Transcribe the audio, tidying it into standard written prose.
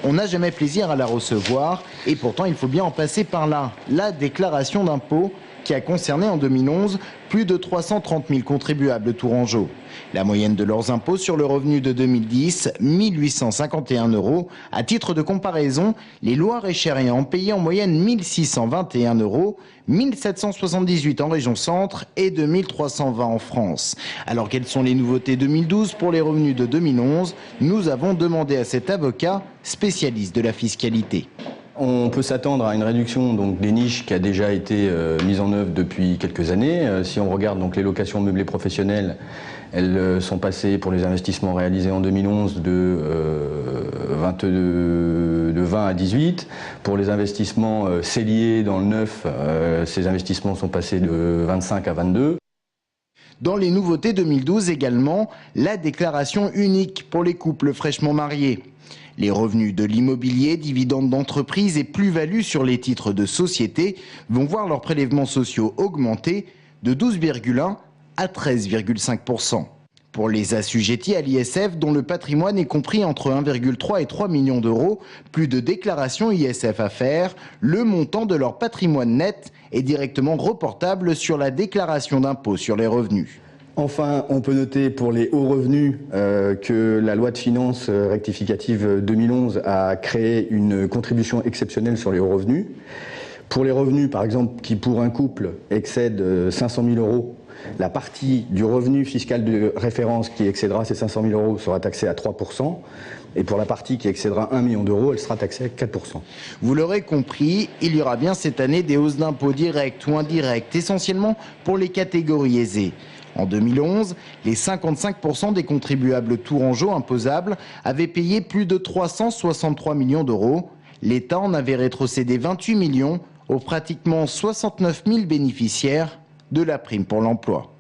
on n'a jamais plaisir à la recevoir et pourtant il faut bien en passer par là. La déclaration d'impôt qui a concerné en 2011 plus de 330 000 contribuables tourangeaux. La moyenne de leurs impôts sur le revenu de 2010, 1 851 €. À titre de comparaison, les Loir-et-Cher payaient en moyenne 1 621 €, 1 778 en région centre et 2 320 en France. Alors quelles sont les nouveautés 2012 pour les revenus de 2011 ? Nous avons demandé à cet avocat spécialiste de la fiscalité. On peut s'attendre à une réduction donc, des niches qui a déjà été mise en œuvre depuis quelques années. Si on regarde donc, les locations meublées professionnelles, elles sont passées pour les investissements réalisés en 2011 de 20 à 18. Pour les investissements celliers dans le neuf, ces investissements sont passés de 25 à 22. Dans les nouveautés 2012 également, la déclaration unique pour les couples fraîchement mariés. Les revenus de l'immobilier, dividendes d'entreprise et plus-values sur les titres de société vont voir leurs prélèvements sociaux augmenter de 12,1 à 13,5 %. Pour les assujettis à l'ISF dont le patrimoine est compris entre 1,3 et 3 millions d'euros, plus de déclarations ISF à faire, le montant de leur patrimoine net est directement reportable sur la déclaration d'impôt sur les revenus. Enfin, on peut noter pour les hauts revenus que la loi de finances rectificative 2011 a créé une contribution exceptionnelle sur les hauts revenus. Pour les revenus, par exemple, qui pour un couple excèdent 500 000 €, la partie du revenu fiscal de référence qui excédera ces 500 000 € sera taxée à 3 %. Et pour la partie qui excédera 1 million d'euros, elle sera taxée à 4 %. Vous l'aurez compris, il y aura bien cette année des hausses d'impôts directes ou indirectes, essentiellement pour les catégories aisées. En 2011, les 55% des contribuables tourangeaux imposables avaient payé plus de 363 millions d'euros. L'État en avait rétrocédé 28 millions aux pratiquement 69 000 bénéficiaires de la prime pour l'emploi.